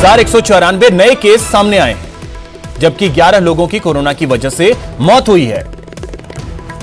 10,194 नए केस सामने आए हैं, जबकि 11 लोगों की कोरोना की वजह से मौत हुई है।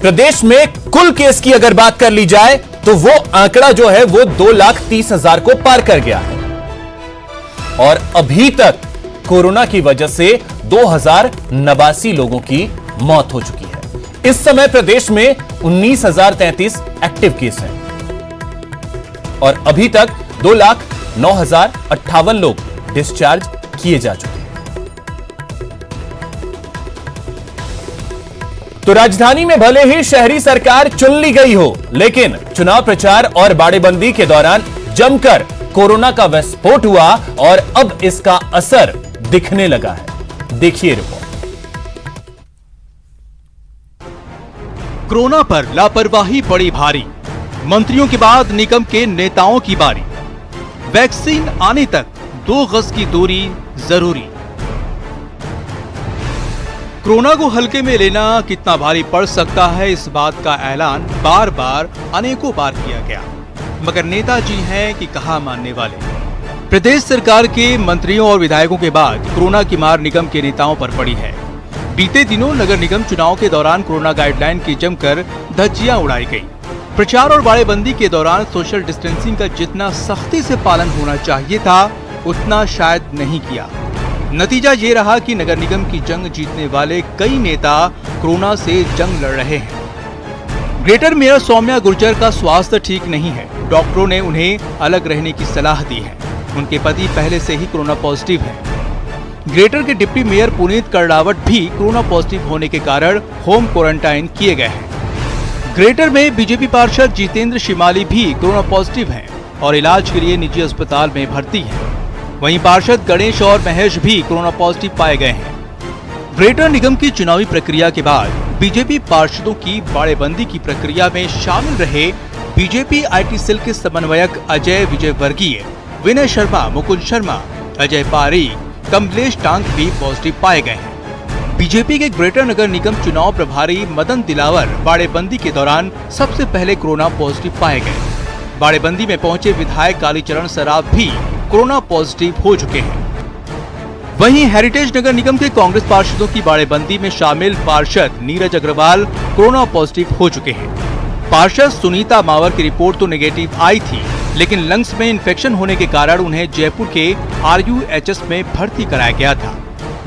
प्रदेश में कुल केस की अगर बात कर ली जाए तो वो आंकड़ा जो है वो 2,30,000 को पार कर गया है और अभी तक कोरोना की वजह से 2,089 लोगों की मौत हो चुकी है। इस समय प्रदेश में 19,033 एक्टिव केस हैं और अभी तक 2,09,058 लोग डिस्चार्ज किए जा चुके हैं। तो राजधानी में भले ही शहरी सरकार चुन ली गई हो, लेकिन चुनाव प्रचार और बाड़ेबंदी के दौरान जमकर कोरोना का विस्फोट हुआ और अब इसका असर दिखने लगा है। देखिए रिपोर्ट। कोरोना पर लापरवाही पड़ी भारी, मंत्रियों के बाद निगम के नेताओं की बारी। वैक्सीन आने तक 2 गज की दूरी जरूरी। कोरोना को हल्के में लेना कितना भारी पड़ सकता है, इस बात का ऐलान बार बार अनेकों बार किया गया, मगर नेताजी हैं कि कहां मानने वाले। प्रदेश सरकार के मंत्रियों और विधायकों के बाद कोरोना की मार निगम के नेताओं पर पड़ी है। बीते दिनों नगर निगम चुनाव के दौरान कोरोना गाइडलाइन की जमकर धज्जियां उड़ाई गई। प्रचार और बाड़ेबंदी के दौरान सोशल डिस्टेंसिंग का जितना सख्ती से पालन होना चाहिए था, उतना शायद नहीं किया। नतीजा ये रहा कि नगर निगम की जंग जीतने वाले कई नेता कोरोना से जंग लड़ रहे हैं। ग्रेटर मेयर सौम्या गुर्जर का स्वास्थ्य ठीक नहीं है, डॉक्टरों ने उन्हें अलग रहने की सलाह दी है। उनके पति पहले से ही कोरोना पॉजिटिव हैं। ग्रेटर के डिप्टी मेयर पुनीत करड़ावट भी कोरोना पॉजिटिव होने के कारण होम क्वारंटाइन किए गए हैं। ग्रेटर में बीजेपी पार्षद जितेंद्र शिमाली भी कोरोना पॉजिटिव हैं और इलाज के लिए निजी अस्पताल में भर्ती हैं। वहीं पार्षद गणेश और महेश भी कोरोना पॉजिटिव पाए गए हैं। ग्रेटर निगम की चुनावी प्रक्रिया के बाद बीजेपी पार्षदों की बाड़ेबंदी की प्रक्रिया में शामिल रहे बीजेपी आईटी सेल के समन्वयक अजय विजयवर्गीय, विनय शर्मा, मुकुंद शर्मा, अजय पारीक, कमलेश टांग भी पॉजिटिव पाए गए हैं। बीजेपी के ग्रेटर नगर निगम चुनाव प्रभारी मदन दिलावर बाड़ेबंदी के दौरान सबसे पहले कोरोना पॉजिटिव पाए गए। बाड़ेबंदी में पहुंचे विधायक कालीचरण सराफ भी कोरोना पॉजिटिव हो चुके हैं। वहीं हेरिटेज नगर निगम के कांग्रेस पार्षदों की बाड़ेबंदी में शामिल पार्षद नीरज अग्रवाल कोरोना पॉजिटिव हो चुके हैं। पार्षद सुनीता मावर की रिपोर्ट तो नेगेटिव आई थी, लेकिन लंग्स में इन्फेक्शन होने के कारण उन्हें जयपुर के RUHS में भर्ती कराया गया था।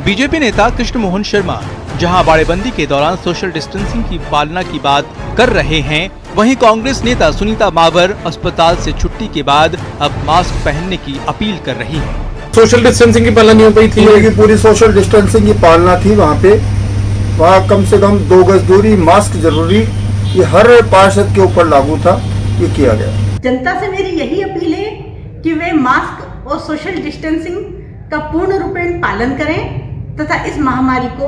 बीजेपी नेता कृष्ण मोहन शर्मा जहां बाड़ेबंदी के दौरान सोशल डिस्टेंसिंग की पालना की बात कर रहे हैं, वहीं कांग्रेस नेता सुनीता मावर अस्पताल से छुट्टी के बाद अब मास्क पहनने की अपील कर रही है। सोशल डिस्टेंसिंग की पालना नहीं हो पाई थी, पूरी सोशल डिस्टेंसिंग की पालना थी। वहाँ कम से कम 2 गज दूरी, मास्क जरूरी, ये हर पार्षद के ऊपर लागू था, ये किया गया। जनता से मेरी यही अपील है कि वे मास्क और सोशल डिस्टेंसिंग का पूर्ण रूपेण पालन करें तथा इस महामारी को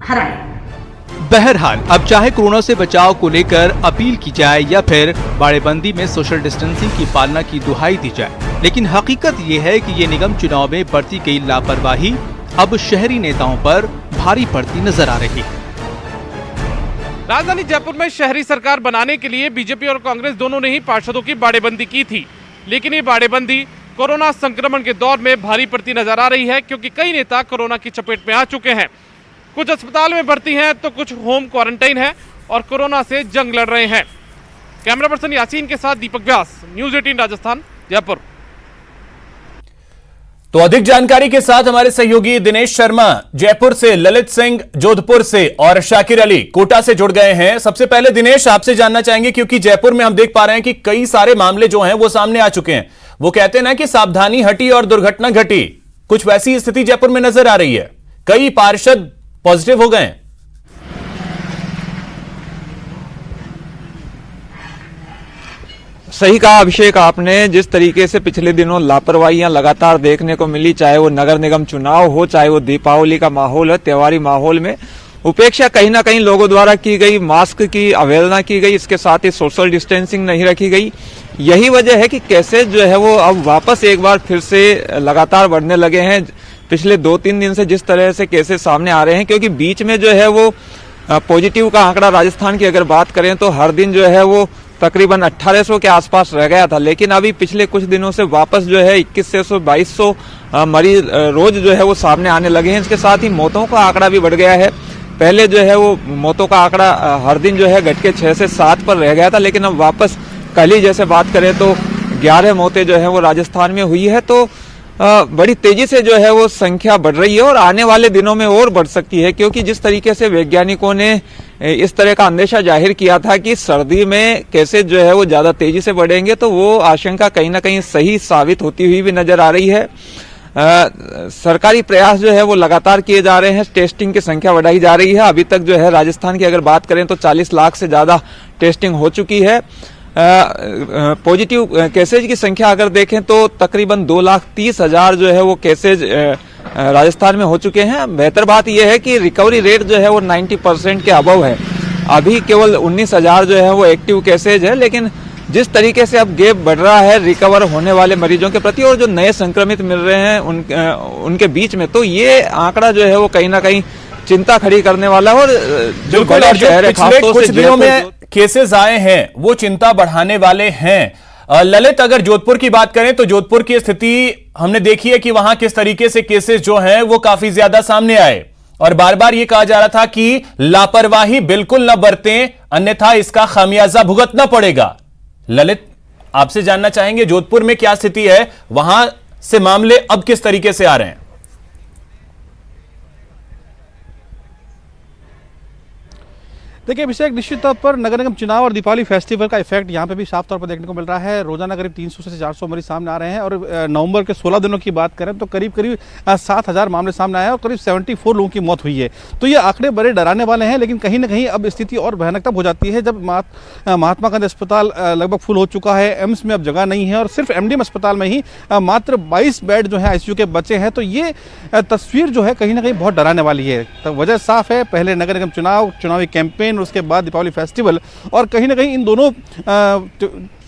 हराएं। बहरहाल अब चाहे कोरोना से बचाव को लेकर अपील की जाए या फिर बाड़ेबंदी में सोशल डिस्टेंसिंग की पालना की दुहाई दी जाए, लेकिन हकीकत ये है कि ये निगम चुनाव में बरती गई लापरवाही अब शहरी नेताओं पर भारी पड़ती नजर आ रही है। राजधानी जयपुर में शहरी सरकार बनाने के लिए बीजेपी और कांग्रेस दोनों ने ही पार्षदों की बाड़ेबंदी की थी, लेकिन ये बाड़ेबंदी कोरोना संक्रमण के दौर में भारी पड़ती नजर आ रही है, क्योंकि कई नेता कोरोना की चपेट में आ चुके हैं। कुछ अस्पताल में भर्ती हैं तो कुछ होम क्वारंटाइन है और कोरोना से जंग लड़ रहे हैं। कैमरा पर्सन यासीन के साथ दीपक व्यास, न्यूज़ 18 राजस्थान, जयपुर। तो अधिक जानकारी के साथ हमारे सहयोगी दिनेश शर्मा जयपुर से, ललित सिंह जोधपुर से और शाकिर अली कोटा से जुड़ गए हैं। सबसे पहले दिनेश, आपसे जानना चाहेंगे, क्योंकि जयपुर में हम देख पा रहे हैं कि कई सारे मामले जो हैं वो सामने आ चुके हैं। वो कहते हैं ना कि सावधानी हटी और दुर्घटना घटी, कुछ वैसी स्थिति जयपुर में नजर आ रही है। कई पार्षद पॉजिटिव हो गए। सही कहा अभिषेक आपने, जिस तरीके से पिछले दिनों लापरवाहियां लगातार देखने को मिली, चाहे वो नगर निगम चुनाव हो, चाहे वो दीपावली का माहौल है, त्योहारी माहौल में उपेक्षा कहीं ना कहीं लोगों द्वारा की गई, मास्क की अवहेलना की गई, इसके साथ ही सोशल डिस्टेंसिंग नहीं रखी गई। यही वजह है कि कैसे जो है वो अब वापस एक बार फिर से लगातार बढ़ने लगे हैं। पिछले 2-3 दिन से जिस तरह से केसेस सामने आ रहे हैं, क्योंकि बीच में जो है वो पॉजिटिव का आंकड़ा राजस्थान की अगर बात करें तो हर दिन जो है वो तकरीबन 1800 के आसपास रह गया था, लेकिन अभी पिछले कुछ दिनों से वापस जो है 2100 2200 मरीज रोज जो है वो सामने आने लगे हैं। इसके साथ ही मौतों का आंकड़ा भी बढ़ गया है। पहले जो है वो मौतों का आंकड़ा हर दिन जो है घट के 6 से 7 पर रह गया था, लेकिन अब वापस कल ही जैसे बात करें तो 11 मौतें जो है वो राजस्थान में हुई है। तो बड़ी तेजी से जो है वो संख्या बढ़ रही है और आने वाले दिनों में और बढ़ सकती है, क्योंकि जिस तरीके से वैज्ञानिकों ने इस तरह का अंदेशा जाहिर किया था कि सर्दी में केसेज जो है वो ज्यादा तेजी से बढ़ेंगे, तो वो आशंका कहीं ना कहीं सही साबित होती हुई भी नजर आ रही है। सरकारी प्रयास जो है वो लगातार किए जा रहे हैं, टेस्टिंग की संख्या बढ़ाई जा रही है। अभी तक जो है राजस्थान की अगर बात करें तो 40 लाख से ज्यादा टेस्टिंग हो चुकी है। पॉजिटिव केसेज की संख्या अगर देखें तो तकरीबन 2,30,000 जो है वो केसेज राजस्थान में हो चुके हैं। बेहतर बात यह है कि रिकवरी रेट जो है वो 90% के अबव है। अभी केवल 19,000 जो है वो एक्टिव केसेज है, लेकिन जिस तरीके से अब गैप बढ़ रहा है रिकवर होने वाले मरीजों के प्रति और जो नए संक्रमित मिल रहे हैं उनके बीच में, तो ये आंकड़ा जो है वो कहीं ना कहीं चिंता खड़ी करने वाला है। और जो बड़े शहर है खासतौर से कुछ दिनों में केसेस आए हैं वो चिंता बढ़ाने वाले हैं। ललित, अगर जोधपुर की बात करें तो जोधपुर की स्थिति हमने देखी है कि वहां किस तरीके से केसेस जो हैं वो काफी ज्यादा सामने आए और बार बार ये कहा जा रहा था कि लापरवाही बिल्कुल न बरतें, अन्यथा इसका खामियाजा भुगतना पड़ेगा। ललित, आपसे जानना चाहेंगे जोधपुर में क्या स्थिति है, वहां से मामले अब किस तरीके से आ रहे हैं? देखिए अभिषेक, निश्चित तौर पर नगर निगम चुनाव और दीपावली फेस्टिवल का इफेक्ट यहाँ पे भी साफ तौर पर देखने को मिल रहा है। रोजाना करीब 300 से 400 मरीज सामने आ रहे हैं और नवंबर के 16 दिनों की बात करें तो करीब 7,000 मामले सामने आए हैं और करीब 74 लोगों की मौत हुई है। तो ये आंकड़े बड़े डराने वाले हैं, लेकिन कहीं ना कहीं अब स्थिति और भयानक तब हो जाती है जब महात्मा गांधी अस्पताल लगभग फुल हो चुका है, एम्स में अब जगह नहीं है और सिर्फ MDM अस्पताल में ही मात्र 22 बेड जो है ICU के बचे हैं। तो ये तस्वीर जो है कहीं ना कहीं बहुत डराने वाली है। तो वजह साफ है, पहले नगर निगम चुनावी कैंपेन, उसके बाद दीपावली फेस्टिवल और कहीं ना कहीं इन दोनों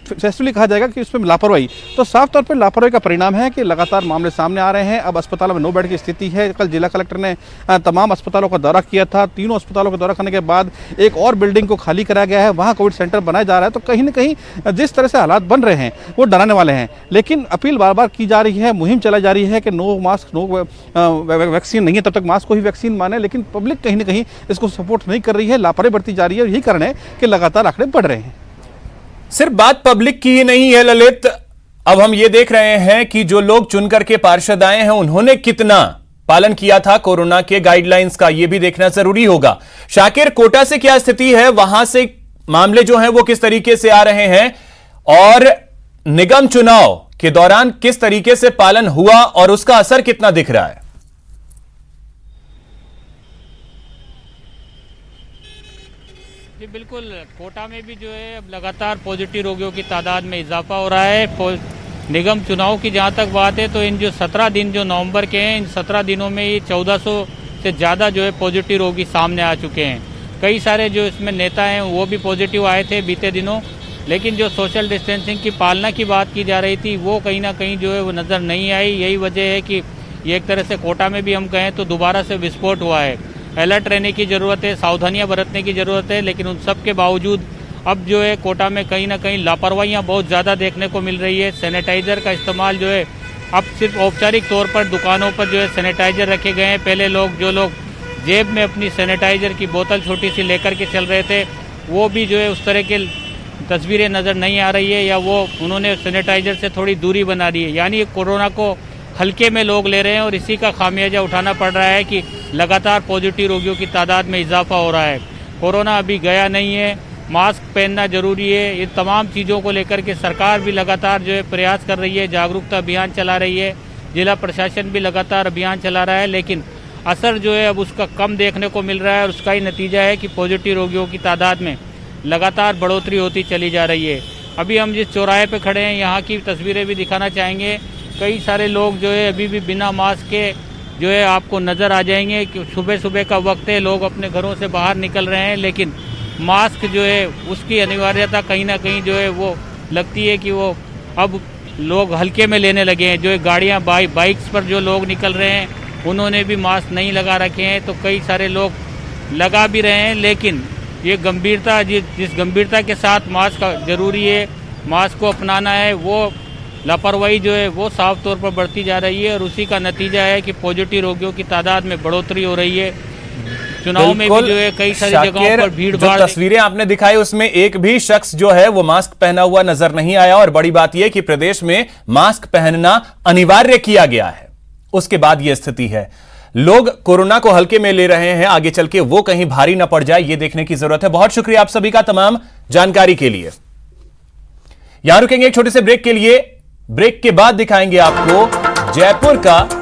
फेस्टिवली कहा जाएगा कि इसमें लापरवाही, तो साफ तौर पर लापरवाही का परिणाम है कि लगातार मामले सामने आ रहे हैं। अब अस्पतालों में 9 बेड की स्थिति है। कल जिला कलेक्टर ने तमाम अस्पतालों का दौरा किया था। तीनों अस्पतालों का दौरा करने के बाद एक और बिल्डिंग को खाली कराया गया है, वहाँ कोविड सेंटर बनाया जा रहा है। तो कहीं ना कहीं जिस तरह से हालात बन रहे हैं वो डराने वाले हैं, लेकिन अपील बार बार की जा रही है, मुहिम चलाई जा रही है कि नो मास्क नो वैक्सीन नहीं है तब तक मास्क को ही वैक्सीन माने, लेकिन पब्लिक कहीं ना कहीं इसको सपोर्ट नहीं कर रही है, लापरवाही बढ़ती जा रही है। यही कारण है कि लगातार आंकड़े बढ़ रहे हैं। सिर्फ बात पब्लिक की ही नहीं है ललित, अब हम ये देख रहे हैं कि जो लोग चुन करके पार्षद आए हैं उन्होंने कितना पालन किया था कोरोना के गाइडलाइंस का, यह भी देखना जरूरी होगा। शाकिर, कोटा से क्या स्थिति है, वहां से मामले जो हैं वो किस तरीके से आ रहे हैं और निगम चुनाव के दौरान किस तरीके से पालन हुआ और उसका असर कितना दिख रहा है? जी बिल्कुल, कोटा में भी जो है अब लगातार पॉजिटिव रोगियों की तादाद में इजाफा हो रहा है। निगम चुनाव की जहां तक बात है तो इन जो 17 दिन जो नवंबर के हैं, इन 17 दिनों में ही 1400 से ज़्यादा जो है पॉजिटिव रोगी सामने आ चुके हैं। कई सारे जो इसमें नेता हैं वो भी पॉजिटिव आए थे बीते दिनों, लेकिन जो सोशल डिस्टेंसिंग की पालना की बात की जा रही थी वो कहीं ना कहीं जो है वो नज़र नहीं आई। यही वजह है कि ये एक तरह से कोटा में भी हम कहें तो दोबारा से विस्फोट हुआ है। अलर्ट रहने की ज़रूरत है, सावधानियां बरतने की ज़रूरत है, लेकिन उन सब के बावजूद अब जो है कोटा में कहीं ना कहीं लापरवाहियां बहुत ज़्यादा देखने को मिल रही है। सैनिटाइज़र का इस्तेमाल जो है अब सिर्फ औपचारिक तौर पर दुकानों पर जो है सैनिटाइज़र रखे गए हैं। पहले जो लोग जेब में अपनी सैनिटाइज़र की बोतल छोटी सी लेकर के चल रहे थे वो भी जो है उस तरह के तस्वीरें नज़र नहीं आ रही है, या वो उन्होंने सैनिटाइज़र से थोड़ी दूरी बना दी है। यानी कोरोना को हल्के में लोग ले रहे हैं और इसी का खामियाजा उठाना पड़ रहा है कि लगातार पॉजिटिव रोगियों की तादाद में इजाफा हो रहा है। कोरोना अभी गया नहीं है, मास्क पहनना जरूरी है। इन तमाम चीज़ों को लेकर के सरकार भी लगातार जो है प्रयास कर रही है, जागरूकता अभियान चला रही है, जिला प्रशासन भी लगातार अभियान चला रहा है, लेकिन असर जो है अब उसका कम देखने को मिल रहा है और उसका ही नतीजा है कि पॉजिटिव रोगियों की तादाद में लगातार बढ़ोतरी होती चली जा रही है। अभी हम जिस चौराहे पे खड़े हैं यहाँ की तस्वीरें भी दिखाना चाहेंगे। कई सारे लोग जो है अभी भी बिना मास्क के जो है आपको नज़र आ जाएंगे कि सुबह सुबह का वक्त है, लोग अपने घरों से बाहर निकल रहे हैं, लेकिन मास्क जो है उसकी अनिवार्यता कहीं ना कहीं जो है वो लगती है कि वो अब लोग हल्के में लेने लगे हैं। जो है गाड़ियाँ बाइक्स पर जो लोग निकल रहे हैं उन्होंने भी मास्क नहीं लगा रखे हैं, तो कई सारे लोग लगा भी रहे हैं, लेकिन ये गंभीरता जिस गंभीरता के साथ मास्क जरूरी है, मास्क को अपनाना है, वो लापरवाही जो है वो साफ तौर पर बढ़ती जा रही है और उसी का नतीजा है कि पॉजिटिव रोगियों की तादाद में बढ़ोतरी हो रही है। चुनाव में भी जो है कई सारी जगहों पर भीड़ भाड़, तस्वीरें आपने दिखाई उसमें एक भी शख्स जो है वो मास्क पहना हुआ नजर नहीं आया और बड़ी बात यह कि प्रदेश में मास्क पहनना अनिवार्य किया गया है। उसके बाद यह स्थिति है, लोग कोरोना को हल्के में ले रहे हैं, आगे चल के वो कहीं भारी ना पड़ जाए, यह देखने की जरूरत है। बहुत शुक्रिया आप सभी का तमाम जानकारी के लिए। यहां रुकेंगे एक छोटे से ब्रेक के लिए, ब्रेक के बाद दिखाएंगे आपको जयपुर का